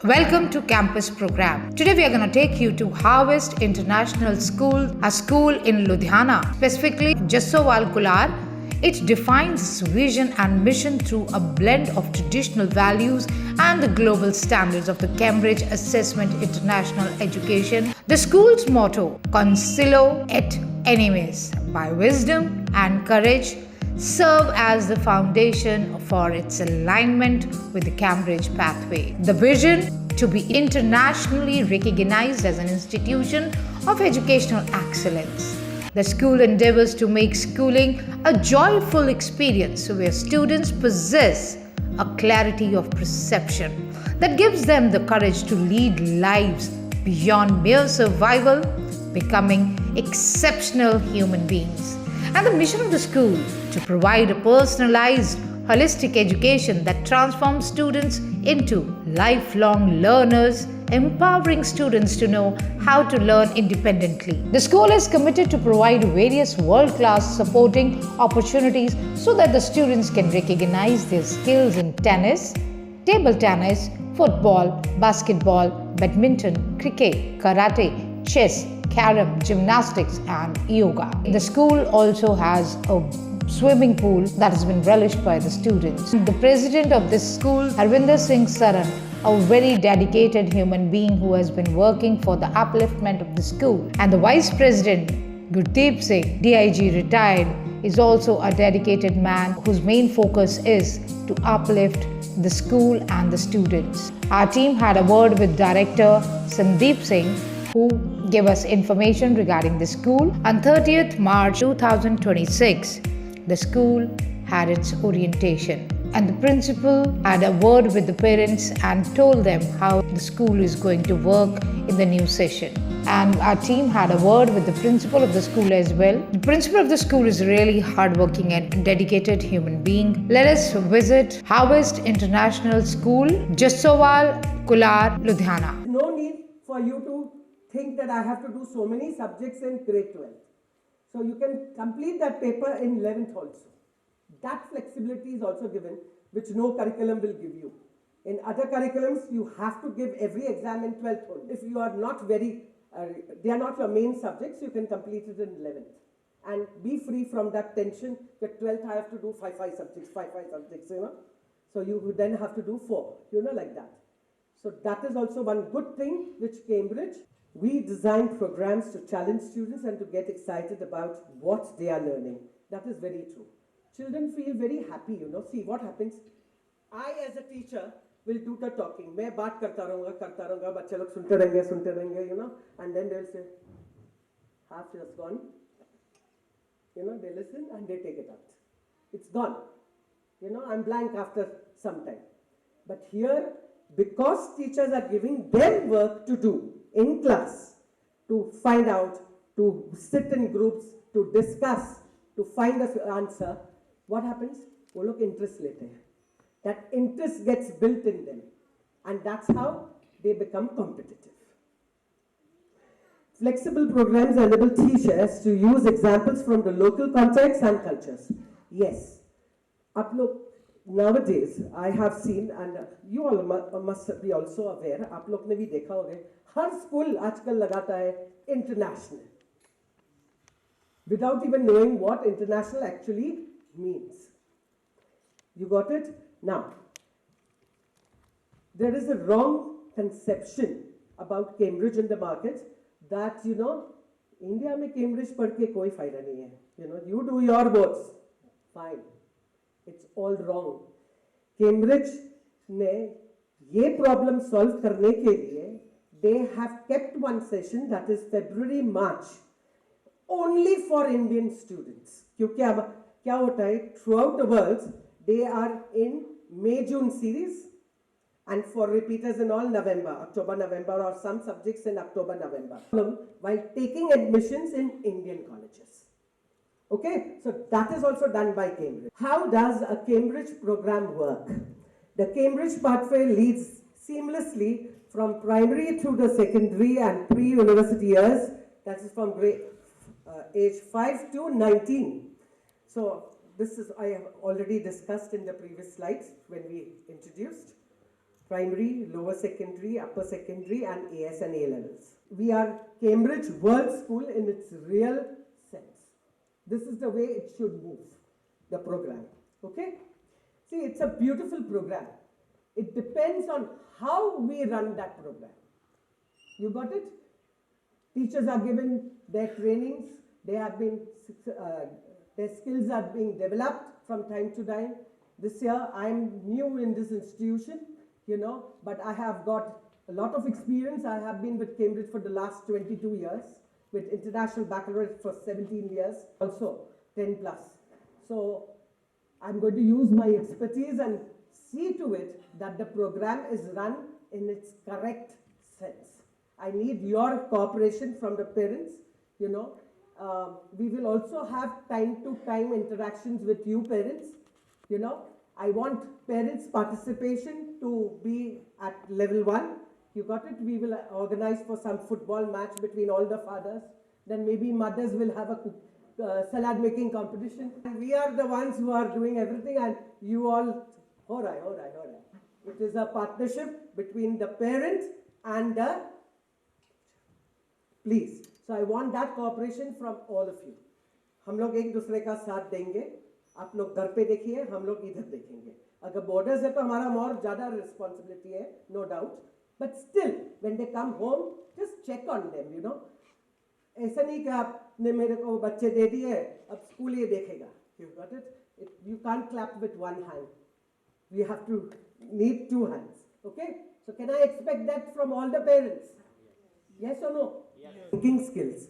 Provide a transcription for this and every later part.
Welcome to Campus Program. Today we are going to take you to Harvest International School, a school in Ludhiana, specifically Jassowal Kular. It defines its vision and mission through a blend of traditional values and the global standards of the Cambridge Assessment International Education. The school's motto, Concilo et Animis, by wisdom and courage, serve as the foundation for its alignment with the Cambridge pathway. The vision to be internationally recognized as an institution of educational excellence. The school endeavors to make schooling a joyful experience where students possess a clarity of perception that gives them the courage to lead lives beyond mere survival, becoming exceptional human beings. And the mission of the school to provide a personalized, holistic education that transforms students into lifelong learners, empowering students to know how to learn independently. The school is committed to provide various world-class supporting opportunities so that the students can recognize their skills in tennis, table tennis, football, basketball, badminton, cricket, karate, chess, carom, gymnastics, and yoga. The school also has a swimming pool that has been relished by the students. The president of this school, Harvinder Singh Saran, a very dedicated human being who has been working for the upliftment of the school, and the vice president, Gurdeep Singh, DIG retired, is also a dedicated man whose main focus is to uplift the school and the students. Our team had a word with director Sandeep Singh, who gave us information regarding the school. On 30th March 2026, the school had its orientation, and the principal had a word with the parents and told them how the school is going to work in the new session. And our team had a word with the principal of the school as well. The principal of the school is a really hardworking and dedicated human being. Let us visit Harvest International School, Jassowal Kular, Ludhiana. No need for you to think that I have to do so many subjects in grade 12. So you can complete that paper in 11th also. That flexibility is also given, which no curriculum will give you. In other curriculums, you have to give every exam in 12th only. If you are not they are not your main subjects, you can complete it in 11th. And be free from that tension that 12th I have to do five subjects, So you would then have to do 4, like that. So that is also one good thing which Cambridge, we designed programs to challenge students and to get excited about what they are learning. That is very true. Children feel very happy, See what happens. I as a teacher will do the talking. मैं बात करता रहूँगा, बच्चे लोग सुनते रहेंगे, and then they'll say, half is gone. They listen and they take it out. It's gone. I'm blank after some time. But here, because teachers are giving them work to do in class, to find out, to sit in groups, to discuss, to find the answer, what happens? वो लोग interest लेते हैं. That interest gets built in them, and that's how they become competitive. Flexible programs enable teachers to use examples from the local context and cultures. Yes, nowadays I have seen, and you all must be also aware, आप लोग ने भी देखा होगा, हर school आजकल लगाता है international, without even knowing what international actually means. You got it? Now, there is a wrong conception about Cambridge in the market that, India में Cambridge पढ़ के कोई फायदा नहीं है. You do your boards. Fine. It's all wrong. Cambridge ने ये problem solve करने के लिए, they have kept one session, that is February-March, only for Indian students. क्योंकि अब क्या होता है, throughout the world, they are in May-June series, and for repeaters in all October-November, or some subjects in October-November, while taking admissions in Indian colleges. Okay, so that is also done by Cambridge. How does a Cambridge program work? The Cambridge pathway leads seamlessly from primary through the secondary and pre-university years, that is from age 5 to 19. So this is, I have already discussed in the previous slides when we introduced. primary, lower secondary, upper secondary, and AS and A levels. We are Cambridge World School in its real sense. This is the way it should move, the program. Okay? See, it's a beautiful program. It depends on how we run that program. You got it? Teachers are given their trainings, they have been, their skills are being developed from time to time. This year, I'm new in this institution, but I have got a lot of experience. I have been with Cambridge for the last 22 years, with International Baccalaureate for 17 years, also 10 plus. So I'm going to use my expertise and see to it that the program is run in its correct sense. I need your cooperation from the parents, We will also have time-to-time interactions with you parents, I want parents' participation to be at level 1. You got it? We will organize for some football match between all the fathers. Then maybe mothers will have a salad making competition. And we are the ones who are doing everything, and you all, all right. It is a partnership between the parent and the please. So I want that cooperation from all of you. हम लोग एक दूसरे का साथ देंगे. आप लोग घर पे देखिए, हम लोग इधर देखेंगे. अगर borders है तो हमारा और ज़्यादा responsibility है, no doubt. But still, when they come home, just check on them, ऐसा नहीं कि आपने मेरे को बच्चे दे दिए, अब स्कूल ये देखेगा. You got it? You can't clap with one hand. We have to need two hands. Okay? So can I expect that from all the parents? Yes or no? Yes. Thinking skills.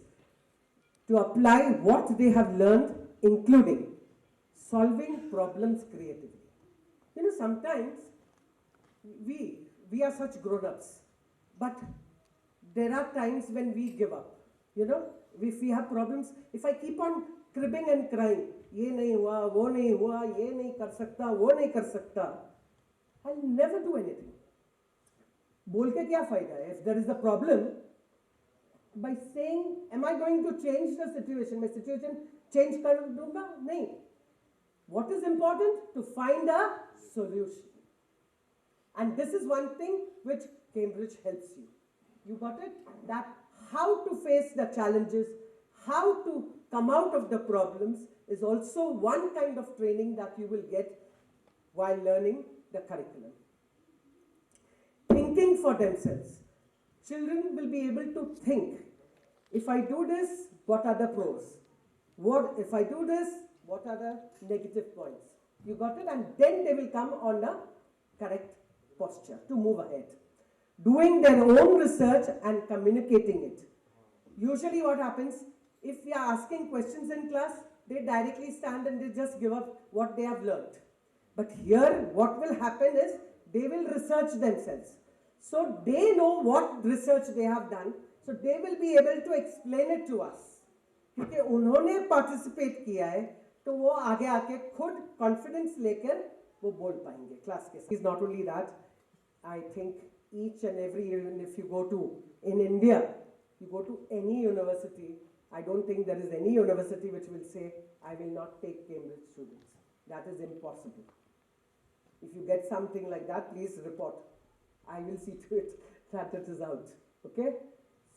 To apply what they have learned, including solving problems creatively. Sometimes we are such grown-ups, but there are times when we give up. If we have problems, if I keep on cribbing and crying, ye nahi hua, wo nahi hua, ye nahi kar sakta, wo nahi kar sakta, I'll never do anything. बोल के क्या फायदा है? If there is a problem, by saying, am I going to change the situation? मैं situation change कर दूंगा? नहीं. What is important? To find a solution. And this is one thing which Cambridge helps you. You got it? That how to face the challenges, how to come out of the problems is also one kind of training that you will get while learning the curriculum. Thinking for themselves. Children will be able to think. If I do this, what are the pros? If I do this, what are the negative points? You got it? And then they will come on the correct posture to move ahead. Doing their own research and communicating it. Usually what happens, if we are asking questions in class, they directly stand and they just give up what they have learned. But here, what will happen is, they will research themselves. So they know what research they have done, so they will be able to explain it to us. क्योंकि उन्होंने participate किया है, तो वो आगे आके खुद confidence लेकर वो बोल पाएंगे class के साथ. It's not only that, I think each and every year, if you go to, in India, you go to any university, I don't think there is any university which will say, I will not take Cambridge students. That is impossible. If you get something like that, please report. I will see to it that it is out. Okay?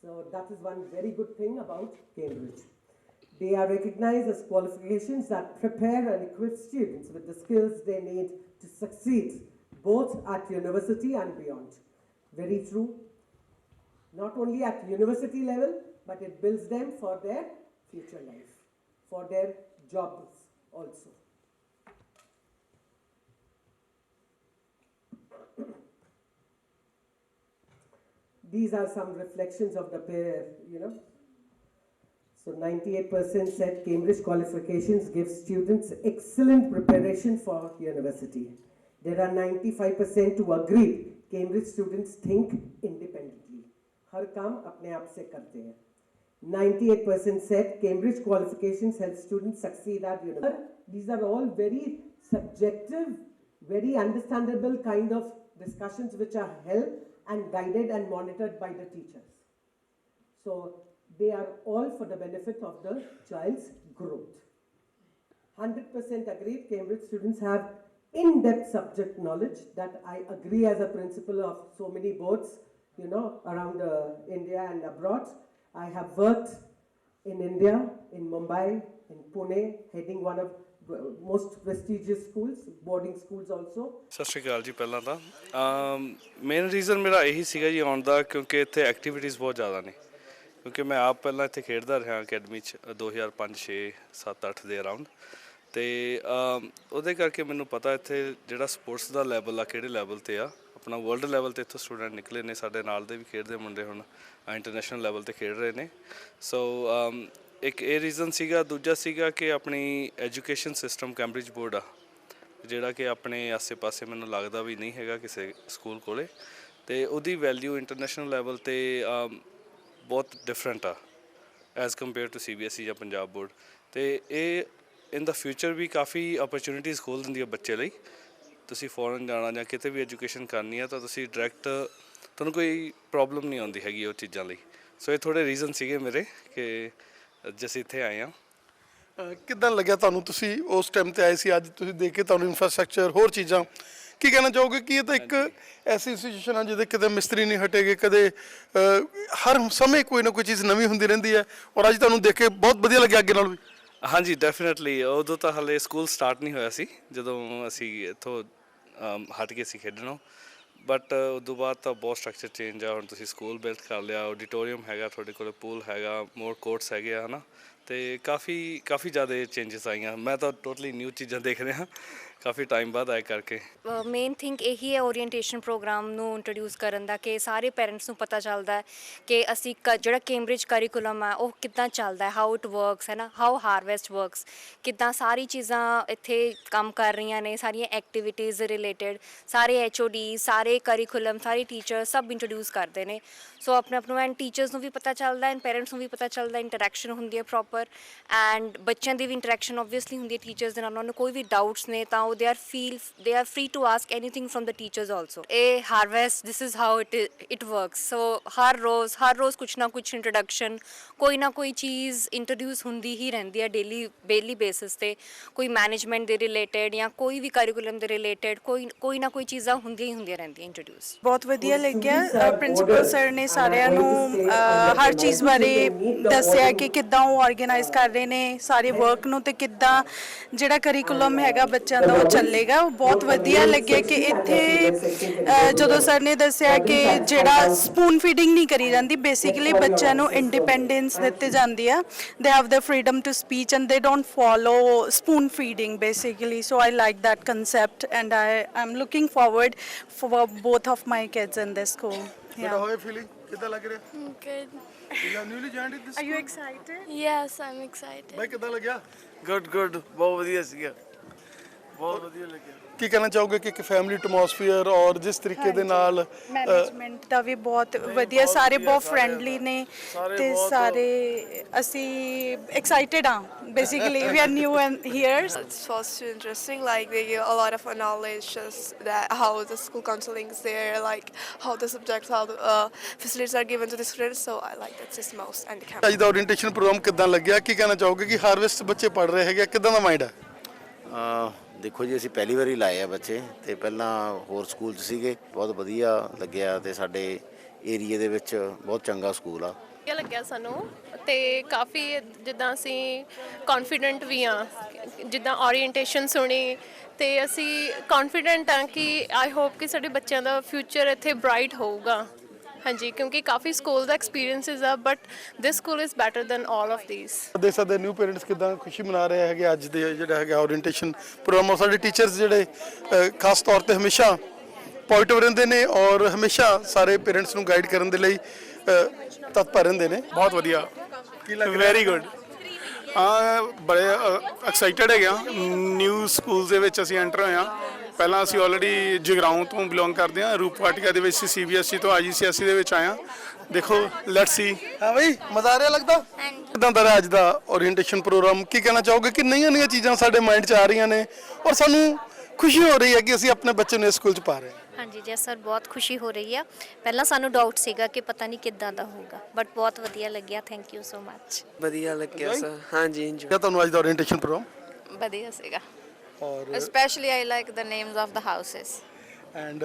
So that is one very good thing about Cambridge. They are recognized as qualifications that prepare and equip students with the skills they need to succeed, both at university and beyond. Very true. Not only at university level, but it builds them for their future life, for their jobs also. These are some reflections of the pair, So 98% said Cambridge qualifications give students excellent preparation for university. There are 95% who agree Cambridge students think independently. हर काम अपने आप से करते हैं. 98% said Cambridge qualifications help students succeed at university. These are all very subjective, very understandable kind of discussions which are held and guided and monitored by the teachers. So they are all for the benefit of the child's growth. 100% agreed, Cambridge students have in-depth subject knowledge that I agree as a principal of so many boards, around India and abroad. I have worked in India, in Mumbai, in Pune, heading one of most prestigious schools, boarding schools also. ਸਤਿ ਸ਼੍ਰੀ ਅਕਾਲ ਜੀ। ਪਹਿਲਾਂ ਤਾਂ main reason ਮੇਰਾ ਇਹੀ ਸੀਗਾ ਜੀ ਆਉਣ ਦਾ, ਕਿਉਂਕਿ ਇੱਥੇ ਐਕਟੀਵਿਟੀਜ਼ ਬਹੁਤ ਜ਼ਿਆਦਾ ਨੇ। ਕਿਉਂਕਿ ਮੈਂ ਆਪ ਪਹਿਲਾਂ ਇੱਥੇ ਖੇਡਦਾ ਰਿਹਾ ਅਕੈਡਮੀ 'ਚ 2005 6 7 8 ਦੇ ਅਰਾਊਂਡ, ਅਤੇ ਉਹਦੇ ਕਰਕੇ ਮੈਨੂੰ ਪਤਾ ਇੱਥੇ ਜਿਹੜਾ ਸਪੋਰਟਸ ਦਾ ਲੈਵਲ ਆ ਕਿਹੜੇ ਲੈਵਲ 'ਤੇ ਆ। ਆਪਣਾ ਵਰਲਡ ਲੈਵਲ 'ਤੇ ਇੱਥੋਂ ਸਟੂਡੈਂਟ ਨਿਕਲੇ ਨੇ, ਸਾਡੇ ਨਾਲ ਦੇ ਵੀ ਖੇਡਦੇ ਮੁੰਡੇ ਹੁਣ ਇੰਟਰਨੈਸ਼ਨਲ ਲੈਵਲ 'ਤੇ ਖੇਡ ਰਹੇ ਨੇ। ਸੋ ਇੱਕ ਇਹ ਰੀਜ਼ਨ ਸੀਗਾ। ਦੂਜਾ ਸੀਗਾ ਕਿ ਆਪਣੀ ਐਜੂਕੇਸ਼ਨ ਸਿਸਟਮ ਕੈਂਬਰਿਜ ਬੋਰਡ ਆ, ਜਿਹੜਾ ਕਿ ਆਪਣੇ ਆਸੇ-ਪਾਸੇ ਮੈਨੂੰ ਲੱਗਦਾ ਵੀ ਨਹੀਂ ਹੈਗਾ ਕਿਸੇ ਸਕੂਲ ਕੋਲੇ, ਅਤੇ ਉਹਦੀ ਵੈਲਿਊ ਇੰਟਰਨੈਸ਼ਨਲ ਲੈਵਲ 'ਤੇ ਬਹੁਤ ਡਿਫਰੈਂਟ ਆ ਐਜ਼ ਕੰਪੇਅਰ ਟੂ CBSE ਜਾਂ ਪੰਜਾਬ ਬੋਰਡ। ਅਤੇ ਇਹ ਇਨ ਦਾ ਫਿਊਚਰ ਵੀ ਕਾਫੀ ਓਪਰਚੁਨਿਟੀਜ਼ ਖੋਲ੍ਹ ਦਿੰਦੀ ਆ ਬੱਚੇ ਲਈ। ਤੁਸੀਂ ਫੋਰਨ ਜਾਣਾ ਜਾਂ ਕਿਤੇ ਵੀ ਐਜੂਕੇਸ਼ਨ ਕਰਨੀ ਆ ਤਾਂ ਤੁਸੀਂ ਡਾਇਰੈਕਟ, ਤੁਹਾਨੂੰ ਕੋਈ ਪ੍ਰੋਬਲਮ ਨਹੀਂ ਆਉਂਦੀ ਹੈਗੀ ਉਹ ਚੀਜ਼ਾਂ ਲਈ। ਸੋ ਇਹ ਥੋੜ੍ਹੇ ਰੀਜ਼ਨ ਸੀਗੇ ਮੇਰੇ ਕਿ ਅੱਜ ਅਸੀਂ ਇੱਥੇ ਆਏ ਹਾਂ। ਕਿੱਦਾਂ ਲੱਗਿਆ ਤੁਹਾਨੂੰ? ਤੁਸੀਂ ਉਸ ਟਾਈਮ ਤੇ ਆਏ ਸੀ, ਅੱਜ ਤੁਸੀਂ ਦੇਖ ਕੇ ਤੁਹਾਨੂੰ ਇਨਫਰਾਸਟ੍ਰਕਚਰ ਹੋਰ ਚੀਜ਼ਾਂ ਕੀ ਕਹਿਣਾ ਚਾਹੋਗੇ ਕਿ ਇਹ ਤਾਂ ਇੱਕ ਐਸੀ ਇੰਸਟੀਟਿਊਸ਼ਨ ਆ ਜਿਹਦੇ ਕਿਤੇ ਮਿਸਤਰੀ ਨਹੀਂ ਹਟੇਗੇ, ਕਦੇ ਹਰ ਸਮੇਂ ਕੋਈ ਨਾ ਕੋਈ ਚੀਜ਼ ਨਵੀਂ ਹੁੰਦੀ ਰਹਿੰਦੀ ਹੈ, ਔਰ ਅੱਜ ਤੁਹਾਨੂੰ ਦੇਖ ਕੇ ਬਹੁਤ ਵਧੀਆ ਲੱਗਿਆ ਅੱਗੇ ਨਾਲ ਵੀ। ਹਾਂਜੀ, ਡੈਫੀਨੇਟਲੀ। ਉਦੋਂ ਤਾਂ ਹਾਲੇ ਸਕੂਲ ਸਟਾਰਟ ਨਹੀਂ ਹੋਇਆ ਸੀ ਜਦੋਂ ਅਸੀਂ ਇੱਥੋਂ ਹਟ ਗਏ ਸੀ ਖੇਡਣੋਂ, ਬਟ ਉਦੋਂ ਬਾਅਦ ਤਾਂ ਬਹੁਤ ਸਟਰਕਚਰ ਚੇਂਜ ਆ। ਹੁਣ ਤੁਸੀਂ ਸਕੂਲ ਬਿਲਡ ਕਰ ਲਿਆ, ਆਡੀਟੋਰੀਅਮ ਹੈਗਾ ਤੁਹਾਡੇ ਕੋਲ, ਪੂਲ ਹੈਗਾ, ਮੋਰ ਕੋਰਟਸ ਹੈਗੇ ਆ, ਹੈ ਨਾ। ਅਤੇ ਕਾਫੀ ਜ਼ਿਆਦਾ ਚੇਂਜਸ ਆਈਆਂ। ਮੈਂ ਤਾਂ ਟੋਟਲੀ ਨਿਊ ਚੀਜ਼ਾਂ ਦੇਖ ਰਿਹਾ ਕਾਫੀ ਟਾਈਮ ਬਾਅਦ ਆਏ ਕਰਕੇ। ਮੇਨ ਥਿੰਕ ਇਹੀ ਹੈ ਓਰੀਐਂਟੇਸ਼ਨ ਪ੍ਰੋਗਰਾਮ ਨੂੰ ਇੰਟਰੋਡਿਊਸ ਕਰਨ ਦਾ, ਕਿ ਸਾਰੇ ਪੇਰੈਂਟਸ ਨੂੰ ਪਤਾ ਚੱਲਦਾ ਹੈ ਕਿ ਅਸੀਂ ਜਿਹੜਾ ਕੈਂਬਰਿਜ ਕਰਿਕੂਲਮ ਹੈ ਉਹ ਕਿੱਦਾਂ ਚੱਲਦਾ ਹੈ, ਹਾਊ ਇਟ ਵਰਕਸ, ਹੈ ਨਾ, ਹਾਊ ਹਾਰਵੈਸਟ ਵਰਕਸ, ਕਿੱਦਾਂ ਸਾਰੀ ਚੀਜ਼ਾਂ ਇੱਥੇ ਕੰਮ ਕਰ ਰਹੀਆਂ ਨੇ, ਸਾਰੀਆਂ ਐਕਟੀਵਿਟੀਜ਼ ਦੇ ਰਿਲੇਟਡ ਸਾਰੇ HOD, ਸਾਰੇ ਕਰਿਕੂਲਮ, ਸਾਰੇ ਟੀਚਰ ਸਭ ਇੰਟਰੋਡਿਊਸ ਕਰਦੇ ਨੇ। ਸੋ ਆਪਣੇ ਆਪ ਨੂੰ ਐਂਡ ਟੀਚਰਸ ਨੂੰ ਵੀ ਪਤਾ ਚੱਲਦਾ, ਐਂਡ ਪੇਰੈਂਟਸ ਨੂੰ ਵੀ ਪਤਾ ਚੱਲਦਾ, ਇੰਟਰੈਕਸ਼ਨ ਹੁੰਦੀ ਹੈ ਪ੍ਰੋਪਰ, ਐਂਡ ਬੱਚਿਆਂ ਦੀ ਵੀ ਇੰਟਰੈਕਸ਼ਨ ਓਬਵੀਅਸਲੀ ਹੁੰਦੀ ਹੈ ਟੀਚਰਸ ਦੇ ਨਾਲ। ਉਹਨਾਂ ਨੂੰ ਕੋਈ ਵੀ ਡਾਊਟਸ ਨੇ ਤਾਂ they are free to ask anything from the teachers also. Harvest, this is how it works. So हर रोज़ कुछ ना कुछ इंट्रोडक्शन, कोई ना कोई चीज़ इंट्रोड्यूस ਹੁੰਦੀ ਹੀ ਰਹਿੰਦੀ ਹੈ ਡੇਲੀ ਬੇਸਿਸ 'ਤੇ। ਕੋਈ ਮੈਨੇਜਮੈਂਟ ਦੇ ਰਿਲੇਟਡ ਜਾਂ ਕੋਈ ਵੀ ਕਰਿਕੂਲਮ ਦੇ ਰਿਲੇਟਡ ਕੋਈ ਨਾ ਕੋਈ ਚੀਜ਼ਾਂ ਹੁੰਦੀਆਂ ਰਹਿੰਦੀਆਂ ਇੰਟਰੋਡਿਊਸ। ਬਹੁਤ ਵਧੀਆ ਲੱਗਿਆ। ਪ੍ਰਿੰਸੀਪਲ ਸਰ ਨੇ ਸਾਰਿਆਂ ਨੂੰ ਹਰ ਚੀਜ਼ ਬਾਰੇ ਦੱਸਿਆ ਕਿ ਕਿੱਦਾਂ ਉਹ ਆਰਗੇਨਾਈਜ਼ ਕਰ ਰਹੇ ਨੇ ਸਾਰੇ ਵਰਕ ਨੂੰ, ਤੇ ਕਿੱਦਾਂ ਜਿਹੜਾ ਕਰਿਕੂਲਮ ਹੈਗਾ ਬੱਚਿਆਂ ਦਾ ਉਹ ਚੱਲੇਗਾ। ਉਹ ਬਹੁਤ ਵਧੀਆ ਲੱਗਿਆ ਕਿ ਇੱਥੇ ਜਦੋਂ ਸਰ ਨੇ ਦੱਸਿਆ ਕਿ ਜਿਹੜਾ ਸਪੂਨ ਫੀਡਿੰਗ ਨਹੀਂ ਕਰੀ ਜਾਂਦੀ, ਬੇਸਿਕਲੀ ਬੱਚਿਆਂ ਨੂੰ ਇੰਡੀਪੈਂਡੈਂਸ ਦਿੱਤੀ ਜਾਂਦੀ ਆ। They have the freedom to speech and they don't follow spoon feeding basically. So I like that concept and I'm looking forward for both of my kids in this school. ਬੇਟਾ ਹੋਏ feeling ਕਿੱਦਾਂ ਲੱਗ ਰਿਹਾ? Good. You have newly joined this Are you school? excited? Yes, I'm excited. ਬਾਈ ਕਿੱਦਾਂ ਲੱਗਿਆ? Good ਬਹੁਤ ਵਧੀਆ ਸੀਗਾ, ਬਹੁਤ ਵਧੀਆ ਲੱਗਿਆ। ਕੀ ਕਹਿਣਾ ਚਾਹੋਗੇ ਕਿ ਇੱਕ ਫੈਮਿਲੀ ਐਟਮੋਸਫੀਅਰ ਔਰ ਜਿਸ ਤਰੀਕੇ ਦੇ ਨਾਲ ਮੈਨੇਜਮੈਂਟ ਦਾ ਵੀ ਬਹੁਤ ਵਧੀਆ, ਸਾਰੇ ਬਹੁਤ ਫ੍ਰੈਂਡਲੀ ਨੇ, ਤੇ ਸਾਰੇ ਅਸੀਂ ਐਕਸਾਈਟਡ ਹਾਂ। Basically we are new and here. It was too interesting. Like they give a lot of knowledge, just that how the school counseling is there, like how the subjects, how the facilities are given to the students. So I like that just most. And the camp. ਅੱਜ ਦਾ orientation programme ਕਿੱਦਾਂ ਲੱਗਿਆ? ਕੀ ਕਹਿਣਾ ਚਾਹੋਗੇ ਕਿ harvest ਬੱਚੇ ਪੜ ਰਹੇ ਹੈਗੇ, ਕਿੱਦਾਂ ਦਾ ਮਾਈਂਡ ਹੈ? ਦੇਖੋ ਜੀ, ਅਸੀਂ ਪਹਿਲੀ ਵਾਰੀ ਲਾਏ ਆ ਬੱਚੇ, ਤੇ ਪਹਿਲਾਂ ਹੋਰ ਸਕੂਲ 'ਚ ਸੀਗੇ, ਬਹੁਤ ਵਧੀਆ ਲੱਗਿਆ, ਤੇ ਸਾਡੇ ਏਰੀਏ ਦੇ ਵਿੱਚ ਬਹੁਤ ਚੰਗਾ ਸਕੂਲ ਆ। ਵਧੀਆ ਲੱਗਿਆ ਸਾਨੂੰ, ਤੇ ਕਾਫੀ ਜਿੱਦਾਂ ਅਸੀਂ ਕੌਨਫੀਡੈਂਟ ਵੀ ਹਾਂ, ਜਿੱਦਾਂ ਓਰੀਐਂਟੇਸ਼ਨ ਸੁਣੀ, ਤੇ ਅਸੀਂ ਕੌਨਫੀਡੈਂਟ ਹਾਂ ਕਿ ਆਈ ਹੋਪ ਕਿ ਸਾਡੇ ਬੱਚਿਆਂ ਦਾ ਫਿਊਚਰ ਇੱਥੇ ਬ੍ਰਾਈਟ ਹੋਊਗਾ। ਹਾਂਜੀ, ਕਿਉਂਕਿ ਕਾਫੀ ਸਕੂਲ ਦਾ ਐਕਸਪੀਰੀਅੰਸਿਸ ਆ, but this school is better than all of these. ਦੇਖ ਸਕਦੇ ਨਿਊ ਪੇਰੈਂਟਸ ਕਿੱਦਾਂ ਖੁਸ਼ੀ ਮਨਾ ਰਹੇ ਹੈਗੇ ਅੱਜ ਦੇ ਜਿਹੜਾ ਹੈਗਾ ਓਰੀਐਂਟੇਸ਼ਨ ਪ੍ਰੋਗਰਾਮ। ਸਾਡੇ ਟੀਚਰਸ ਜਿਹੜੇ ਖਾਸ ਤੌਰ ਤੇ ਹਮੇਸ਼ਾ ਪੋਜ਼ਿਟਿਵ ਰਹਿੰਦੇ ਨੇ ਔਰ ਹਮੇਸ਼ਾ ਸਾਰੇ ਪੇਰੈਂਟਸ ਨੂੰ ਗਾਈਡ ਕਰਨ ਦੇ ਲਈ ਤਤਪਰ ਰਹਿੰਦੇ ਨੇ। ਬਹੁਤ ਵਧੀਆ, ਕੀ ਲੱਗ ਰਿਹਾ? Very good. ਬੜੇ ਐਕਸਾਈਟਡ ਹੈਗੇ ਆ। ਨਿਊ ਸਕੂਲ ਦੇ ਵਿੱਚ ਅਸੀਂ ਐਂਟਰ ਹੋਏ ਹਾਂ। ਪਹਿਲਾਂ ਅਸੀਂ ਆਲਰੇਡੀ ਜਗਰਾਉਂ ਤੋਂ ਬਿਲੋਂਗ ਕਰਦੇ ਹਾਂ, ਰੂਪ ਵਾਟਿਕਾ ਦੇ ਵਿੱਚ CBSE ਤੋਂ IGCSE ਦੇ ਵਿੱਚ ਆਏ ਹਾਂ। ਦੇਖੋ, ਲੈਟਸ ਸੀ। ਹਾਂ ਬਈ, ਮਜ਼ਾ ਆ ਰਿਹਾ ਲੱਗਦਾ? ਕਿੱਦਾਂ ਦਾ ਰਿਹਾ ਅੱਜ ਦਾ ਓਰੀਐਂਟੇਸ਼ਨ ਪ੍ਰੋਗਰਾਮ? ਕੀ ਕਹਿਣਾ ਚਾਹੋਗੇ ਕਿ ਨਈਆਂ ਚੀਜ਼ਾਂ ਸਾਡੇ ਮਾਈਂਡ 'ਚ ਆ ਰਹੀਆਂ ਨੇ ਔਰ ਸਾਨੂੰ ਖੁਸ਼ੀ ਹੋ ਰਹੀ ਹੈ ਕਿ ਅਸੀਂ ਆਪਣੇ ਬੱਚੇ ਨੂੰ ਇਸ ਸਕੂਲ 'ਚ ਪਾ ਰਹੇ ਹਾਂ? ਹਾਂਜੀ ਜੀ ਸਰ, ਬਹੁਤ ਖੁਸ਼ੀ ਹੋ ਰਹੀ ਆ। ਪਹਿਲਾਂ ਸਾਨੂੰ ਡਾਊਟ ਸੀਗਾ ਕਿ ਪਤਾ ਨਹੀਂ ਕਿੱਦਾਂ ਦਾ ਹੋਊਗਾ, ਬਟ ਬਹੁਤ ਵਧੀਆ ਲੱਗਿਆ। Thank you so much. ਵਧੀਆ ਲੱਗਿਆ ਸਰ। ਹਾਂਜੀ, ਇੰਜੋਏ। ਕਿਆ ਤੁਹਾਨੂੰ ਅੱਜ ਦਾ ਓਰੀਐਂਟੇਸ਼ਨ ਪ੍ਰੋਗਰਾਮ? ਵਧੀਆ ਸੀਗਾ। और Especially, I like the names of the houses. And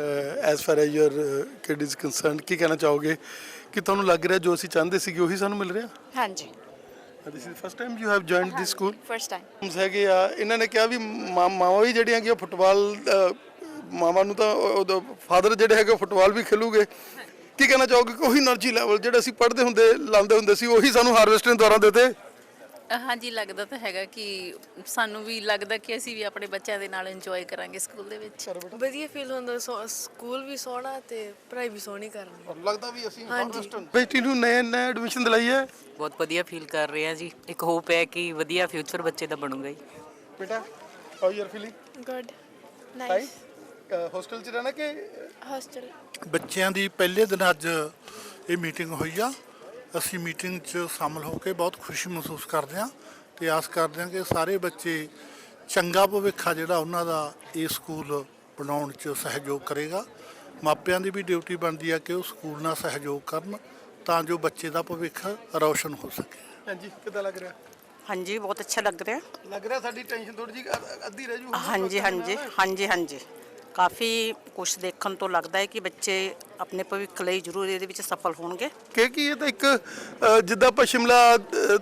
as far as your kid is concern ਕੀ ਕਹਿਣਾ ਚਾਹੋਗੇ ਕਿ ਤੁਹਾਨੂੰ ਲੱਗ ਰਿਹਾ ਜੋ ਅਸੀਂ ਚਾਹੁੰਦੇ ਸੀਗੇ ਉਹੀ ਸਾਨੂੰ ਮਿਲ ਰਿਹਾ? Hanji. This is first time you have joined this school? First time. ਹੈਗੇ ਆ ਇਹਨਾਂ ਨੇ ਕਿਹਾ ਵੀ ਮਾਵਾਂ ਵੀ ਜਿਹੜੀਆਂ ਕਿ ਫੁੱਟਬਾਲ ਮਾਵਾਂ ਨੂੰ ਤਾਂ ਉਹਦਾ ਫਾਦਰ ਜਿਹੜੇ ਹੈਗੇ ਉਹ ਫੁੱਟਬਾਲ ਵੀ ਖੇਲੂਗੇ ਕੀ ਕਹਿਣਾ ਚਾਹੋਗੇ ਕਿ ਉਹੀ એનર્ਜੀ ਲੈਵਲ ਜਿਹੜਾ ਅਸੀਂ ਪੜ੍ਹਦੇ ਹੁੰਦੇ ਲਾਉਂਦੇ ਹੁੰਦੇ ਸੀ ਉਹੀ ਸਾਨੂੰ ਹਾਰਵੈਸਟ ਨੇ ਦੁਆਰਾ ਦਿੱਤੇ? ਹਾਂਜੀ ਲੱਗਦਾ ਤਾਂ ਹੈਗਾ ਕਿ ਸਾਨੂੰ ਵੀ ਲੱਗਦਾ ਕਿ ਅਸੀਂ ਵੀ ਆਪਣੇ ਬੱਚਿਆਂ ਦੇ ਨਾਲ ਇੰਜੋਏ ਕਰਾਂਗੇ ਸਕੂਲ ਦੇ ਵਿੱਚ। ਵਧੀਆ ਫੀਲ ਹੁੰਦਾ ਸਕੂਲ ਵੀ ਸੋਹਣਾ ਤੇ ਪੜ੍ਹਾਈ ਵੀ ਸੋਹਣੀ ਕਰਨੀ। ਔਰ ਲੱਗਦਾ ਵੀ ਅਸੀਂ ਬੇਟੀ ਨੂੰ ਨਏ ਐਡਮਿਸ਼ਨ ਦਿਲਾਈ ਹੈ। ਬਹੁਤ ਵਧੀਆ ਫੀਲ ਕਰ ਰਹੇ ਹਾਂ ਜੀ। ਇੱਕ ਹੋਪ ਹੈ ਕਿ ਵਧੀਆ ਫਿਊਚਰ ਬੱਚੇ ਦਾ ਬਣੂਗਾ ਜੀ। ਬੇਟਾ how you are feeling? Good nice. Hostel 'ਚ ਰਹਿਣਾ ਕਿ ਹੌਸਟਲ? ਬੱਚਿਆਂ ਦੀ ਪਹਿਲੇ ਦਿਨ ਅੱਜ ਇਹ ਮੀਟਿੰਗ ਹੋਈ ਆ। ਅਸੀਂ ਮੀਟਿੰਗ 'ਚ ਸ਼ਾਮਲ ਹੋ ਕੇ ਬਹੁਤ ਖੁਸ਼ੀ ਮਹਿਸੂਸ ਕਰਦੇ ਹਾਂ ਤੇ ਆਸ ਕਰਦੇ ਹਾਂ ਕਿ ਸਾਰੇ ਬੱਚੇ ਚੰਗਾ ਭਵਿੱਖ ਆ ਜਿਹੜਾ ਉਹਨਾਂ ਦਾ ਇਹ ਸਕੂਲ ਬਣਾਉਣ 'ਚ ਸਹਿਯੋਗ ਕਰੇਗਾ। ਮਾਪਿਆਂ ਦੀ ਵੀ ਡਿਊਟੀ ਬਣਦੀ ਆ ਕਿ ਉਹ ਸਕੂਲ ਨਾਲ ਸਹਿਯੋਗ ਕਰਨ ਤਾਂ ਜੋ ਬੱਚੇ ਦਾ ਭਵਿੱਖ ਰੌਸ਼ਨ ਹੋ ਸਕੇ। ਹਾਂਜੀ ਕਿੱਦਾਂ ਲੱਗ ਰਿਹਾ? ਹਾਂਜੀ ਬਹੁਤ ਅੱਛਾ ਲੱਗ ਰਿਹਾ। ਲੱਗ ਰਿਹਾ ਸਾਡੀ ਟੈਨਸ਼ਨ ਥੋੜੀ ਜਿਹੀ ਅੱਧੀ ਰਹਿ ਜੂ। ਹਾਂਜੀ ਹਾਂਜੀ ਹਾਂਜੀ ਹਾਂਜੀ ਕਾਫੀ ਕੁਝ ਦੇਖਣ ਤੋਂ ਲੱਗਦਾ ਹੈ ਕਿ ਬੱਚੇ ਆਪਣੇ ਭਵਿੱਖ ਲਈ ਜ਼ਰੂਰ ਇਹਦੇ ਵਿੱਚ ਸਫਲ ਹੋਣਗੇ। ਕਿ ਇਹ ਤਾਂ ਇੱਕ ਜਿੱਦਾਂ ਆਪਾਂ ਸ਼ਿਮਲਾ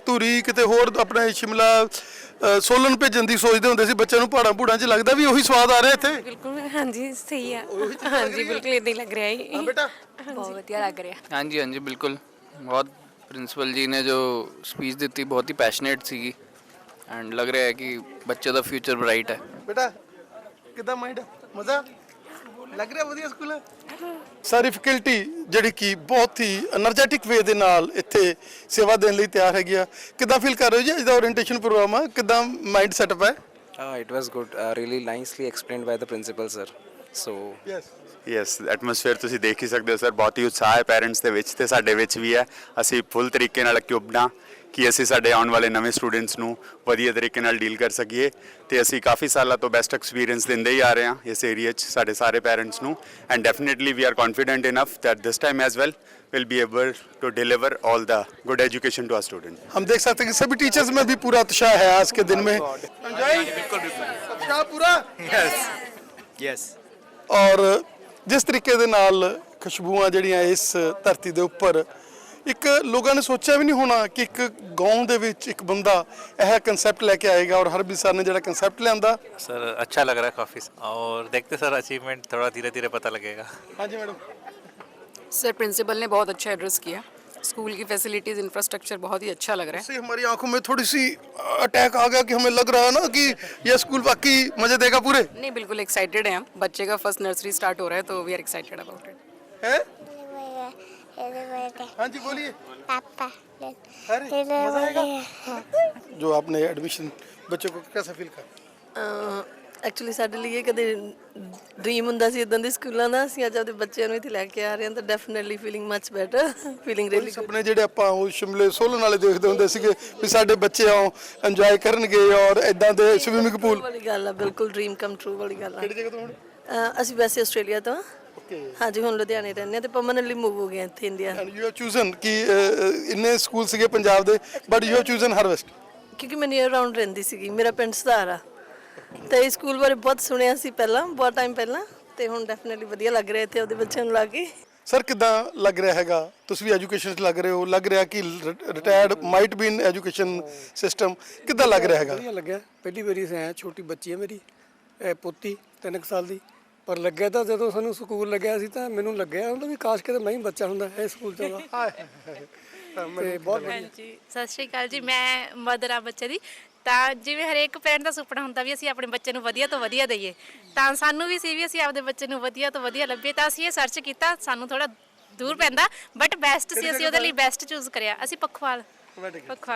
ਧੂਰੀ ਕਿਤੇ ਹੋਰ ਆਪਣੇ ਸ਼ਿਮਲਾ ਸੋਲਨ ਭੇਜਣ ਦੀ ਸੋਚਦੇ ਹੁੰਦੇ ਸੀ ਬੱਚਿਆਂ ਨੂੰ ਪਹਾੜਾਂ 'ਚ ਲੱਗਦਾ ਵੀ ਉਹੀ ਸਵਾਦ ਆ ਰਿਹਾ ਇੱਥੇ। ਬਿਲਕੁਲ ਹਾਂਜੀ ਸਹੀ ਆ ਹਾਂਜੀ ਬਿਲਕੁਲ ਇਦਾਂ ਹੀ ਲੱਗ ਰਿਹਾ ਹੈ। ਹਾਂ ਬੇਟਾ ਬਹੁਤ ਵਧੀਆ ਲੱਗ ਰਿਹਾ। ਹਾਂਜੀ ਹਾਂਜੀ ਬਿਲਕੁਲ ਬਹੁਤ ਪ੍ਰਿੰਸੀਪਲ ਜੀ ਨੇ ਜੋ ਸਪੀਚ ਦਿੱਤੀ ਬਹੁਤ ਹੀ ਪੈਸ਼ਨੇਟ ਸੀਗੀ ਐਂਡ ਲੱਗ ਰਿਹਾ ਹੈ ਕਿ ਬੱਚੇ ਦਾ ਫਿਊਚਰ ਬ੍ਰਾਈਟ ਹੈ। ਬੇਟਾ ਕਿੱਦਾਂ ਮਾਈਂਡ ਮਜ਼ਾ ਲੱਗ ਰਿਹਾ? ਵਧੀਆ ਸਕੂਲ ਹੈ। ਸਾਰੀ ਫੈਕਲਟੀ ਜਿਹੜੀ ਕਿ ਬਹੁਤ ਹੀ એનર્ਜੈਟਿਕ ਵੇ ਦੇ ਨਾਲ ਇੱਥੇ ਸੇਵਾ ਦੇਣ ਲਈ ਤਿਆਰ ਹੈਗੀ ਆ। ਕਿੱਦਾਂ ਫੀਲ ਕਰ ਰਹੇ ਹੋ ਜੀ? ਇਹਦਾ ਓਰੀਐਂਟੇਸ਼ਨ ਪ੍ਰੋਗਰਾਮ ਆ ਕਿੱਦਾਂ ਮਾਈਂਡ ਸੈਟਅਪ ਹੈ? It was good, really nicely explained by the principal sir. So yes atmosphere ਤੁਸੀਂ ਦੇਖ ਹੀ ਸਕਦੇ ਹੋ ਸਰ ਬਹੁਤ ਹੀ ਉਤਸ਼ਾਹ ਹੈ ਪੈਰੈਂਟਸ ਦੇ ਵਿੱਚ ਤੇ ਸਾਡੇ ਵਿੱਚ ਵੀ ਹੈ। ਅਸੀਂ ਫੁੱਲ ਤਰੀਕੇ ਨਾਲ ਇਕੁਇਪਡ ਹਾਂ ਕਿ ਅਸੀਂ ਸਾਡੇ ਆਉਣ ਵਾਲੇ ਨਵੇਂ ਸਟੂਡੈਂਟਸ ਨੂੰ ਵਧੀਆ ਤਰੀਕੇ ਨਾਲ ਡੀਲ ਕਰ ਸਕੀਏ ਤੇ ਅਸੀਂ ਕਾਫੀ ਸਾਲਾਂ ਤੋਂ ਬੈਸਟ ਐਕਸਪੀਰੀਅੰਸ ਦਿੰਦੇ ਹੀ ਆ ਰਹੇ ਹਾਂ ਇਸ ਏਰੀਆ 'ਚ ਸਾਡੇ ਸਾਰੇ ਪੈਰੈਂਟਸ ਨੂੰ and definitely we are confident enough that this time as well will be able to deliver all the good education to our student. हम देख सकते हैं कि सभी टीचर्स में भी पूरा उत्साह है आज के दिन में। उत्साह पूरा yes और जिस तरीके ਦੇ ਨਾਲ ਖੁਸ਼ਬੂਆਂ ਜਿਹੜੀਆਂ ਇਸ ਧਰਤੀ ਦੇ ਉੱਪਰ ਇੱਕ ਲੋਕਾਂ ਨੇ ਸੋਚਿਆ ਵੀ ਨਹੀਂ ਹੋਣਾ ਕਿ ਇੱਕ ਗਾਉਂ ਦੇ ਵਿੱਚ ਇੱਕ ਬੰਦਾ ਇਹ ਕਨਸੈਪਟ ਲੈ ਕੇ ਆਏਗਾ ਔਰ ਹਰਬੀਰ ਸਰ ਨੇ ਜਿਹੜਾ ਕਨਸੈਪਟ ਲਿਆਂਦਾ सर अच्छा लग रहा है काफ़ी और देखते सर अचीवमेंट थोड़ा धीरे धीरे पता लगेगा। हाँ जी मैडम। सर प्रिंसिपल ने बहुत अच्छा एड्रेस किया। स्कूल की फैसिलिटीज़ इंफ्रास्ट्रक्चर बहुत ही अच्छा लग रहा है। हमारी आंखों में थोड़ी सी अटैक आ गया कि हमें लग रहा है ना कि यह स्कूल वाकई मजे देगा पूरे। नहीं बिल्कुल एक्साइटेड हैं हम। बच्चे का फर्स्ट नर्सरी स्टार्ट हो रहा है तो we are excited about it. है हाँ जी बोलिए। पापा अरे मजा आएगा। जो आपने एडमिशन बच्चों को कैसा फील कर? ਐਕਚੁਅਲੀ ਸਾਡੇ ਲਈ ਇਹ ਕਦੇ ਡ੍ਰੀਮ ਹੁੰਦਾ ਸੀ ਇਦਾਂ ਦੇ ਸਕੂਲਾਂ ਦਾ। ਅਸੀਂ ਅੱਜ ਆਪਣੇ ਬੱਚਿਆਂ ਨੂੰ ਇੱਥੇ ਲੈ ਕੇ ਆ ਰਹੇ ਹਾਂ ਤਾਂ definitely feeling much better feeling really good. ਆਪਣੇ ਜਿਹੜੇ ਆਪਾਂ ਉਹ ਸ਼ਿਮਲੇ ਸੋਲਨ ਵਾਲੇ ਦੇਖਦੇ ਹੁੰਦੇ ਸੀਗੇ ਵੀ ਸਾਡੇ ਬੱਚੇ ਆਉ ਇੰਜੋਏ ਕਰਨਗੇ ਔਰ ਇਦਾਂ ਦੇ ਸਵਿਮਿੰਗ ਪੂਲ ਵਾਲੀ ਗੱਲ ਆ ਬਿਲਕੁਲ ਡ੍ਰੀਮ ਕਮ ਟਰੂ ਵਾਲੀ ਗੱਲ ਆ। ਕਿਹੜੀ ਜਗ੍ਹਾ ਤੋਂ ਹੁਣ? ਅਸੀਂ ਵੈਸੇ ਆਸਟ੍ਰੇਲੀਆ ਤੋਂ ਹਾਂਜੀ ਹੁਣ ਲੁਧਿਆਣੇ ਰਹਿੰਦੇ ਹਾਂ ਤੇ ਪਰਮਨੈਂਟਲੀ ਮੂਵ ਹੋ ਗਏ ਇੱਥੇ India. And you have chosen ਕਿ ਇੰਨੇ ਸਕੂਲ ਸੀਗੇ ਪੰਜਾਬ ਦੇ but you have chosen harvest ਕਿਉਂਕਿ ਮੈਂ ਨੀਅਰ ਅਰਾਊਂਡ ਰਹਿੰਦੀ ਸੀਗੀ। ਮੇਰਾ ਪਿੰਡ ਸਧਾਰ ਆ ਤੇ ਇਸ ਸਕੂਲ ਬਾਰੇ ਬਹੁਤ ਸੁਣਿਆ ਸੀ ਪਹਿਲਾਂ ਬਹੁਤ ਟਾਈਮ ਪਹਿਲਾਂ ਤੇ ਹੁਣ ਡੈਫੀਨਿਟਲੀ ਵਧੀਆ ਲੱਗ ਰਿਹਾ ਇੱਥੇ ਆਪਦੇ ਬੱਚਿਆਂ ਨੂੰ ਲਾ ਕੇ। ਸਰ ਕਿੱਦਾਂ ਲੱਗ ਰਿਹਾ ਹੈਗਾ? ਤੁਸੀਂ ਵੀ ਐਜੂਕੇਸ਼ਨ 'ਚ ਲੱਗ ਰਹੇ ਹੋ ਲੱਗ ਰਿਹਾ ਕਿ retired might be in education system ਕਿੱਦਾਂ ਲੱਗ ਰਿਹਾ ਹੈਗਾ? ਵਧੀਆ ਲੱਗਿਆ। ਪਹਿਲੀ ਵਾਰੀ ਸੇ ਆਇਆ। ਛੋਟੀ ਬੱਚੀ ਹੈ ਮੇਰੀ ਪੋਤੀ 3 ਸਾਲ ਦੀ ਪਰ ਲੱਗਿਆ ਤਾਂ ਜਦੋਂ ਸਾਨੂੰ ਸਕੂਲ ਲੱਗਿਆ ਸੀ ਤਾਂ ਮੈਨੂੰ ਲੱਗਿਆ ਹੁੰਦਾ ਵੀ ਕਾਸ਼ ਕਿਤੇ ਮੈਂ ਹੀ ਬੱਚਾ ਹੁੰਦਾ ਇਹ ਸਕੂਲ 'ਚ। ਤੇ ਬਹੁਤ ਹਾਂਜੀ ਸਤਿ ਸ਼੍ਰੀ ਅਕਾਲ ਜੀ। ਮੈਂ ਮਦਰ ਆ ਬੱਚੇ ਦੀ ਤਾਂ ਜਿਵੇਂ ਹਰੇਕ ਪੇਰੈਂਟ ਦਾ ਸੁਪਨਾ ਹੁੰਦਾ ਵੀ ਅਸੀਂ ਆਪਣੇ ਬੱਚੇ ਨੂੰ ਵਧੀਆ ਤੋਂ ਵਧੀਆ ਦਈਏ ਤਾਂ ਸਾਨੂੰ ਵੀ ਸੀ ਵੀ ਅਸੀਂ ਆਪਦੇ ਬੱਚੇ ਨੂੰ ਵਧੀਆ ਤੋਂ ਵਧੀਆ ਲੱਭੀਏ ਤਾਂ ਅਸੀਂ ਇਹ ਸਰਚ ਕੀਤਾ। ਸਾਨੂੰ ਥੋੜਾ ਦੂਰ ਪੈਂਦਾ ਬਟ ਬੈਸਟ ਸੀ ਅਸੀਂ ਉਹਦੇ ਲਈ ਬੈਸਟ ਚੂਜ਼ ਕਰਿਆ। ਅਸੀਂ ਪਖਵਾਲ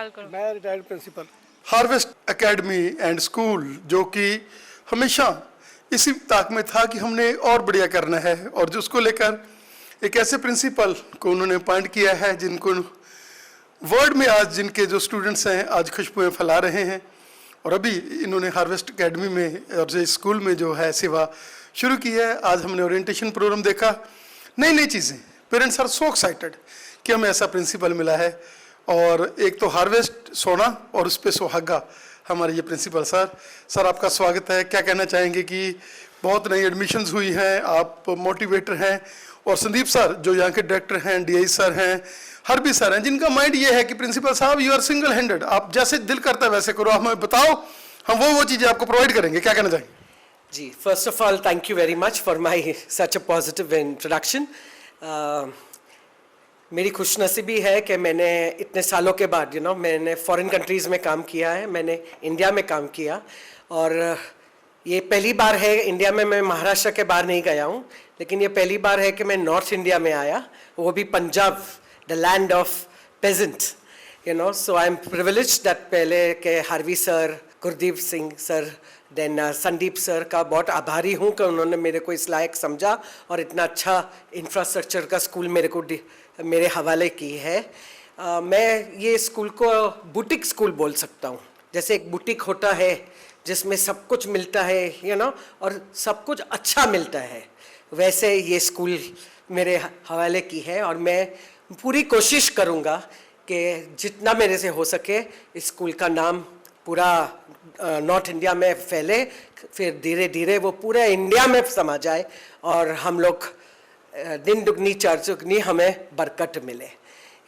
ਕੋਲ। मैं retired principal. Harvest academy and school जो कि हमेशा इसी ताक में था कि हमने और बढ़िया करना है और जो उसको लेकर एक ऐसे प्रिंसिपल को उन्होंने अपॉइंट किया है जिनको वर्ल्ड में आज जिनके जो स्टूडेंट्स हैं आज खुशबुएं फैला रहे हैं और अभी इन्होंने हार्वेस्ट एकेडमी में और जो स्कूल में जो है सेवा शुरू की है। आज हमने ओरिएंटेशन प्रोग्राम देखा नई नई चीज़ें। पेरेंट्स आर सो एक्साइटेड कि हमें ऐसा प्रिंसिपल मिला है और एक तो हार्वेस्ट सोना और उस पर सुहागा हमारे ये प्रिंसिपल सर। सर आपका स्वागत है। क्या कहना चाहेंगे कि बहुत नई एडमिशन्स हुई हैं, आप मोटिवेटर हैं, और संदीप सर जो यहाँ के डायरेक्टर हैं, डीआई सर हैं, हरबी सर हैं, जिनका माइंड ये है कि प्रिंसिपल साहब यू आर सिंगल हैंडेड, आप जैसे दिल करता है वैसे करो, हमें बताओ, हम वो चीज़ें आपको प्रोवाइड करेंगे। क्या कहना चाहेंगे? जी, first of all thank you very much for my such a positive introduction. मेरी खुशनसीबी है कि मैंने इतने सालों के बाद मैंने फॉरेन कंट्रीज़ में काम किया है, मैंने इंडिया में काम किया, और ये पहली बार है इंडिया में, मैं महाराष्ट्र के बाहर नहीं गया हूँ, लेकिन ये पहली बार है कि मैं नॉर्थ इंडिया में आया, वो भी Punjab, the land of pageant, so I am privileged that पहले के Harvey sir, Gurdeep Singh sir, then Sandeep sir का बहुत आभारी हूँ कि उन्होंने मेरे को इस लायक समझा और इतना अच्छा इंफ्रास्ट्रक्चर का स्कूल मेरे हवाले की है। मैं ये स्कूल को बुटीक स्कूल बोल सकता हूँ। जैसे एक बुटीक होता है जिसमें सब कुछ मिलता है और सब कुछ अच्छा मिलता है, वैसे ये स्कूल मेरे हवाले की है, और मैं पूरी कोशिश करूँगा कि जितना मेरे से हो सके इस स्कूल का नाम पूरा नॉर्थ इंडिया में फैले, फिर धीरे धीरे वो पूरे इंडिया में समा जाए और हम लोग दिन दुगनी चार चुगनी हमें बरकत मिले।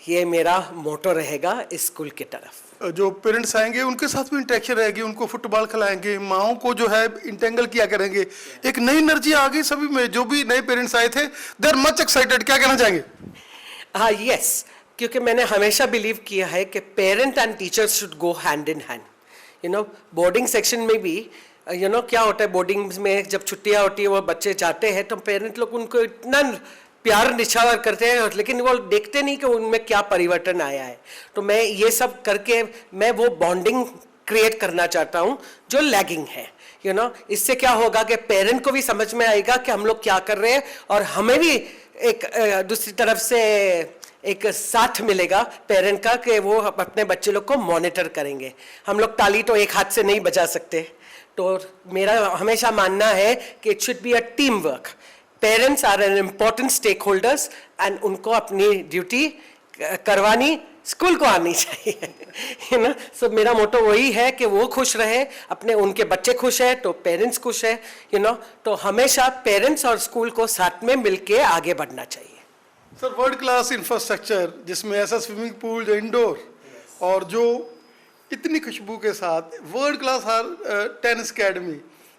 ये मेरा मोटो रहेगा इस स्कूल की तरफ। जो पेरेंट्स आएंगे उनके साथ भी इंटरेक्शन रहेगी, उनको फुटबॉल खिलाएंगे, माओं को जो है इंटेंगल किया करेंगे, एक नई एनर्जी आ गई सभी में। जो भी नए पेरेंट्स आए थे दे आर मच एक्साइटेड। क्या कहना चाहेंगे? हाँ, यस, क्योंकि मैंने हमेशा बिलीव किया है कि parent and teachers should go hand in hand. Boarding section में भी क्या होता है, बोर्डिंग में जब छुट्टियां होती है वो बच्चे जाते हैं तो पेरेंट लोग उनको इतना प्यार निछावर करते हैं, लेकिन वो देखते नहीं कि उनमें क्या परिवर्तन आया है। तो मैं ये सब करके मैं वो बॉन्डिंग क्रिएट करना चाहता हूँ जो लैगिंग है। इससे क्या होगा कि पेरेंट को भी समझ में आएगा कि हम लोग क्या कर रहे हैं, और हमें भी एक दूसरी तरफ से एक साथ मिलेगा पेरेंट का कि वो अपने बच्चे लोग को मॉनिटर करेंगे। हम लोग ताली तो एक हाथ से नहीं बजा सकते, तो मेरा हमेशा मानना है कि it should be a team work. Parents are an important stakeholders and उनको अपनी ड्यूटी करवानी स्कूल को आनी चाहिए। सो मेरा मोटो वही है कि वो खुश रहे, उनके बच्चे खुश है तो पेरेंट्स खुश है। तो हमेशा पेरेंट्स और स्कूल को साथ में मिलके आगे बढ़ना चाहिए। सर, वर्ल्ड क्लास इंफ्रास्ट्रक्चर जिसमें ऐसा स्विमिंग पूल जो इंडोर और जो इतनी खुशबू के साथ वर्ल्ड क्लास टेनिस अकेडमी,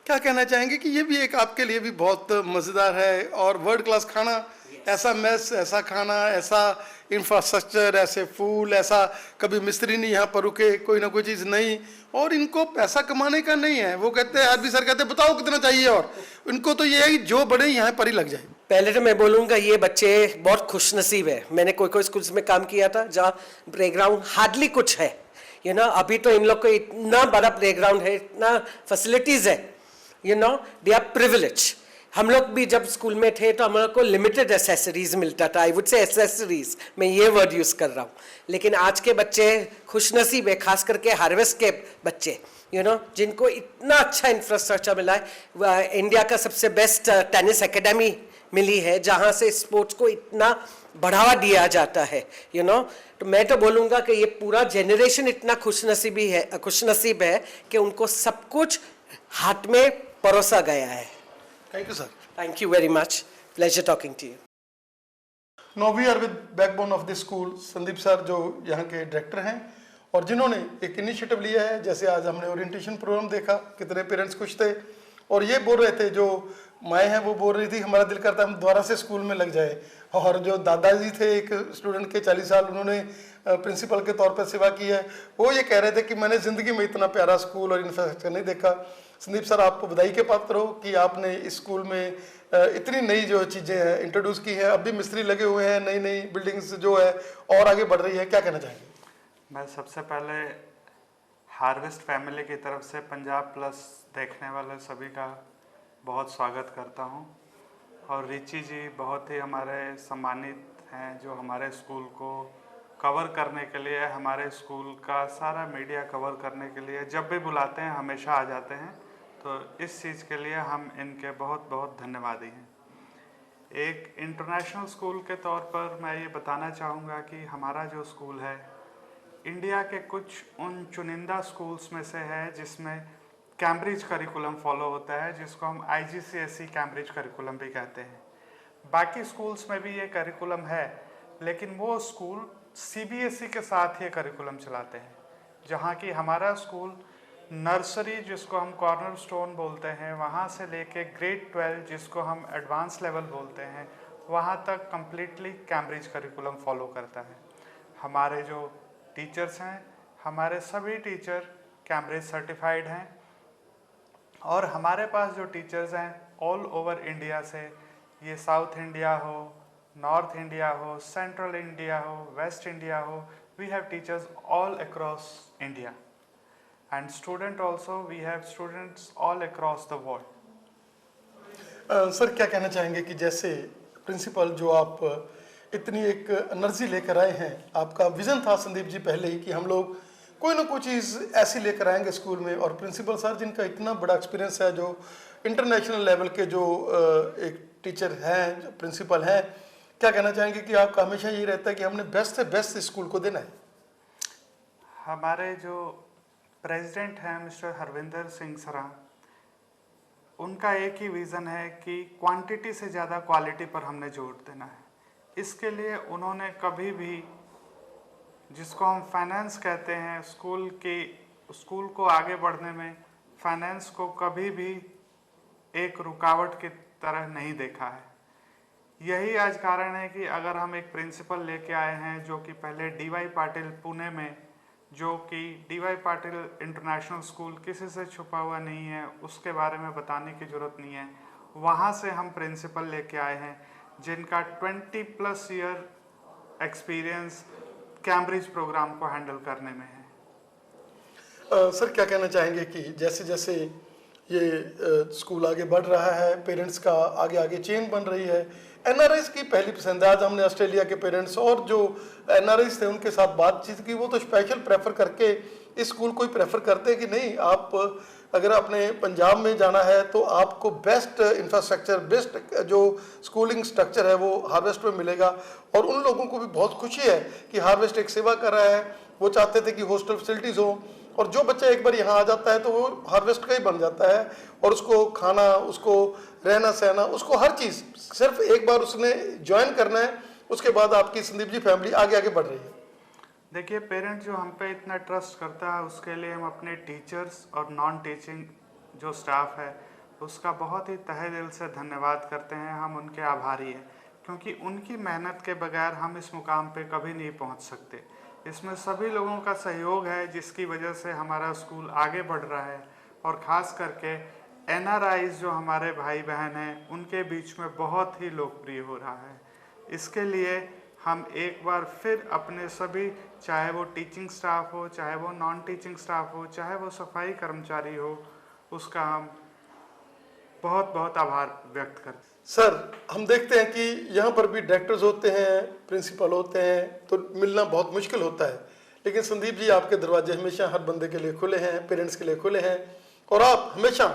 क्या कहना चाहेंगे कि ये भी एक आपके लिए भी बहुत मज़ेदार है? और वर्ल्ड क्लास खाना, ऐसा मेस, ऐसा खाना, ऐसा इंफ्रास्ट्रक्चर, ऐसे फूल, ऐसा कभी मिस्त्री नहीं यहाँ पर रुके, कोई ना कोई चीज़ नहीं, और इनको पैसा कमाने का नहीं है। वो कहते हैं, आदमी सर कहते हैं बताओ कितना चाहिए, और इनको तो ये है कि जो बड़े यहाँ पर ही लग जाए। पहले तो मैं बोलूँगा ये बच्चे बहुत खुशनसीब है। मैंने कोई स्कूल्स में काम किया था जहाँ प्लेग्राउंड हार्डली कुछ है। अभी तो इन लोग को इतना बड़ा प्लेग्राउंड है, इतना फैसिलिटीज़ है, दे आर प्रिविलेज। हम लोग भी जब स्कूल में थे तो हम लोग को लिमिटेड एसेसरीज मिलता था, आई वुड से एसेसरीज, मैं ये वर्ड यूज़ कर रहा हूँ। लेकिन आज के बच्चे खुशनसीब है, खास करके हार्वेस्ट के बच्चे, जिनको इतना अच्छा इंफ्रास्ट्रक्चर मिला है। इंडिया का सबसे बेस्ट टेनिस एकेडमी मिली है जहाँ से स्पोर्ट्स को इतना बढ़ावा दिया जाता है। तो मैं तो बोलूँगा कि ये पूरा जनरेशन इतना खुशनसीब है कि उनको सब कुछ हाथ में परोसा गया है। Thank you sir. Thank you very much, pleasure talking to you. Now we are with backbone of this school, Sandeep sir जो यहाँ के डायरेक्टर हैं और जिन्होंने एक इनिशिएटिव लिया है। जैसे आज हमने ओरिएंटेशन प्रोग्राम देखा, कितने पेरेंट्स खुश थे, और ये बोल रहे थे, जो माएँ हैं वो बोल रही थी हमारा दिल करता है हम दोबारा से स्कूल में लग जाए। और जो दादाजी थे एक स्टूडेंट के 40 साल उन्होंने प्रिंसिपल के तौर पर सेवा की है, वो ये कह रहे थे कि मैंने ज़िंदगी में इतना प्यारा स्कूल और इंफ्रास्ट्रक्चर नहीं देखा। संदीप सर, आप बधाई के पात्र हो कि आपने इस स्कूल में इतनी नई जो चीज़ें हैं इंट्रोड्यूस की हैं। अब भी मिस्त्री लगे हुए हैं, नई नई बिल्डिंग्स जो है और आगे बढ़ रही है। क्या कहना चाहेंगे? मैं सबसे पहले हार्वेस्ट फैमिली की तरफ से पंजाब प्लस देखने वाले सभी का बहुत स्वागत करता हूं। और रिची जी बहुत ही हमारे सम्मानित हैं जो हमारे स्कूल को कवर करने के लिए, हमारे स्कूल का सारा मीडिया कवर करने के लिए जब भी बुलाते हैं हमेशा आ जाते हैं। तो इस चीज़ के लिए हम इनके बहुत बहुत धन्यवादी हैं। एक इंटरनेशनल स्कूल के तौर पर मैं ये बताना चाहूँगा कि हमारा जो स्कूल है इंडिया के कुछ उन चुनिंदा स्कूल्स में से है जिसमें कैम्ब्रिज करिकुलम फॉलो होता है, जिसको हम IGCSE कैम्ब्रिज करिकुलम भी कहते हैं। बाकी स्कूल्स में भी ये करिकुलम है, लेकिन वो स्कूल CBSE के साथ ये करिकुलम चलाते हैं, जहाँ की हमारा स्कूल नर्सरी जिसको हम कॉर्नर स्टोन बोलते हैं वहाँ से लेके ग्रेड 12 जिसको हम एडवांस लेवल बोलते हैं वहाँ तक कम्प्लीटली कैम्ब्रिज करिकुलम फॉलो करता है। हमारे जो टीचर्स हैं, हमारे सभी टीचर कैम्ब्रिज सर्टिफाइड हैं, और हमारे पास जो टीचर्स हैं ऑल ओवर इंडिया से, ये साउथ इंडिया हो, नॉर्थ इंडिया हो, सेंट्रल इंडिया हो, वेस्ट इंडिया हो, we have teachers all across India, and student also we have students all across the world. Sir क्या कहना चाहेंगे कि जैसे प्रिंसिपल जो आप इतनी एक एनर्जी लेकर आए हैं, आपका विजन था संदीप जी पहले ही कि हम लोग कोई ना कोई चीज़ ऐसी लेकर आएंगे स्कूल में, और प्रिंसिपल सर जिनका इतना बड़ा एक्सपीरियंस है, जो इंटरनेशनल लेवल के जो एक टीचर हैं, जो प्रिंसिपल हैं, क्या कहना चाहेंगे कि आपका हमेशा यही रहता है कि हमने बेस्ट से बेस्ट स्कूल को देना है? हमारे जो प्रेसिडेंट हैं मिस्टर हरविंदर सिंह सरा, उनका एक ही विज़न है कि क्वांटिटी से ज़्यादा क्वालिटी पर हमने जोर देना है। इसके लिए उन्होंने कभी भी, जिसको हम फाइनेंस कहते हैं, स्कूल को आगे बढ़ने में फाइनेंस को कभी भी एक रुकावट की तरह नहीं देखा है। यही आज कारण है कि अगर हम एक प्रिंसिपल लेके आए हैं जो कि पहले DY पाटिल पुणे में, जो कि DY पाटिल इंटरनेशनल स्कूल किसी से छुपा हुआ नहीं है, उसके बारे में बताने की ज़रूरत नहीं है, वहाँ से हम प्रिंसिपल लेके आए हैं जिनका 20+ ईयर एक्सपीरियंस कैम्ब्रिज प्रोग्राम को हैंडल करने में है। सर क्या कहना चाहेंगे कि जैसे जैसे ये स्कूल आगे बढ़ रहा है, पेरेंट्स का आगे आगे चेन बन रही है, NRIs की पहली पसंद है। आज हमने ऑस्ट्रेलिया के पेरेंट्स और जो NRIs थे उनके साथ बातचीत की, वो तो स्पेशल प्रेफर करके इस स्कूल को ही प्रेफर करते हैं कि नहीं, आप अगर अपने पंजाब में जाना है तो आपको बेस्ट इंफ्रास्ट्रक्चर, बेस्ट जो स्कूलिंग स्ट्रक्चर है वो हार्वेस्ट में मिलेगा। और उन लोगों को भी बहुत खुशी है कि हार्वेस्ट एक सेवा कर रहा है। वो चाहते थे कि हॉस्टल फैसिलिटीज़ हो, और जो बच्चा एक बार यहाँ आ जाता है तो वो हार्वेस्ट का ही बन जाता है, और उसको खाना, उसको रहना सहना, उसको हर चीज़ सिर्फ एक बार उसने ज्वाइन करना है, उसके बाद आपकी संदीप जी फैमिली आगे आगे बढ़ रही है। देखिए, पेरेंट जो हम पे इतना ट्रस्ट करता है उसके लिए हम अपने टीचर्स और नॉन टीचिंग जो स्टाफ है उसका बहुत ही तहे दिल से धन्यवाद करते हैं। हम उनके आभारी हैं, क्योंकि उनकी मेहनत के बगैर हम इस मुकाम पे कभी नहीं पहुंच सकते। इसमें सभी लोगों का सहयोग है जिसकी वजह से हमारा स्कूल आगे बढ़ रहा है, और ख़ास करके NRIs जो हमारे भाई बहन हैं उनके बीच में बहुत ही लोकप्रिय हो रहा है। इसके लिए हम एक बार फिर अपने सभी, चाहे वो टीचिंग स्टाफ हो, चाहे वो नॉन टीचिंग स्टाफ हो, चाहे वो सफाई कर्मचारी हो, उसका हम बहुत बहुत आभार व्यक्त करते हैं। सर हम देखते हैं कि यहाँ पर भी डायरेक्टर्स होते हैं, प्रिंसिपल होते हैं, तो मिलना बहुत मुश्किल होता है, लेकिन संदीप जी आपके दरवाजे हमेशा हर बंदे के लिए खुले हैं, पेरेंट्स के लिए खुले हैं, और आप हमेशा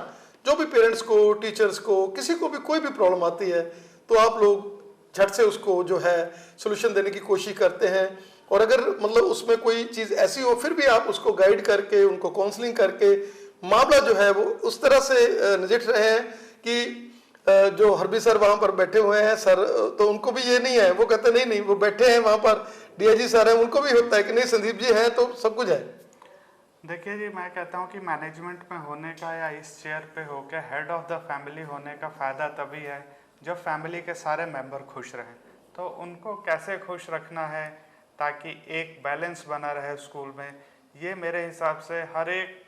जो भी पेरेंट्स को, टीचर्स को, किसी को भी कोई भी प्रॉब्लम आती है तो आप लोग झट से उसको जो है सोल्यूशन देने की कोशिश करते हैं। और अगर मतलब उसमें कोई चीज़ ऐसी हो फिर भी आप उसको गाइड करके, उनको काउंसलिंग करके मामला जो है वो उस तरह से नजिठ रहे हैं कि जो हरबी सर वहाँ पर बैठे हुए हैं सर, तो उनको भी ये नहीं है, वो कहते नहीं वो बैठे हैं वहाँ पर, DIG सर हैं, उनको भी होता है कि नहीं संदीप जी हैं तो सब कुछ है। देखिए जी, मैं कहता हूँ कि मैनेजमेंट में होने का या इस चेयर पे होकर हेड ऑफ द फैमिली होने का फ़ायदा तभी है जब फैमिली के सारे मेंबर खुश रहें। तो उनको कैसे खुश रखना है ताकि एक बैलेंस बना रहे स्कूल में, ये मेरे हिसाब से हर एक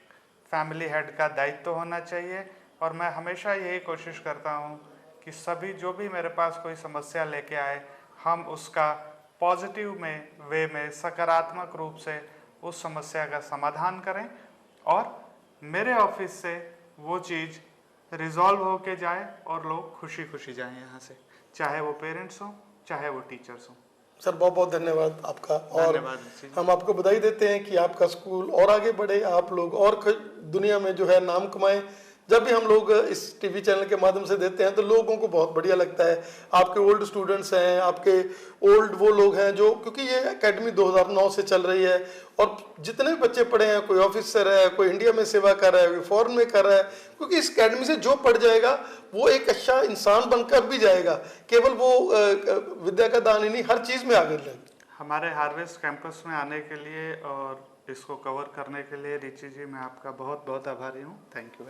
फैमिली हेड का दायित्व होना चाहिए। और मैं हमेशा यही कोशिश करता हूँ कि सभी जो भी मेरे पास कोई समस्या लेके आए, हम उसका पॉजिटिव वे में सकारात्मक रूप से उस समस्या का समाधान करें, और मेरे ऑफिस से वो चीज़ रिजॉल्व होके जाए और लोग खुशी खुशी जाएं यहाँ से, चाहे वो पेरेंट्स हों, चाहे वो टीचर्स हों। सर बहुत बहुत धन्यवाद आपका, और हम आपको बधाई देते हैं कि आपका स्कूल और आगे बढ़े, आप लोग और दुनिया में जो है नाम कमाएं, जब भी हम लोग इस टीवी चैनल के माध्यम से देते हैं तो लोगों को बहुत बढ़िया लगता है। आपके ओल्ड स्टूडेंट्स हैं, आपके ओल्ड वो लोग हैं जो, क्योंकि ये एकेडमी 2009 से चल रही है और जितने भी बच्चे पढ़े हैं, कोई ऑफिसर है, कोई इंडिया में सेवा कर रहा है, कोई फॉरेन में कर रहा है, क्योंकि इस एकेडमी से जो पढ़ जाएगा वो एक अच्छा इंसान बनकर भी जाएगा। केवल वो विद्या का दान ही नहीं, हर चीज़ में आगे रहेगा। हमारे हार्वेस्ट कैंपस में आने के लिए और इसको कवर करने के लिए रिची जी, मैं आपका बहुत बहुत आभारी हूँ। Thank you.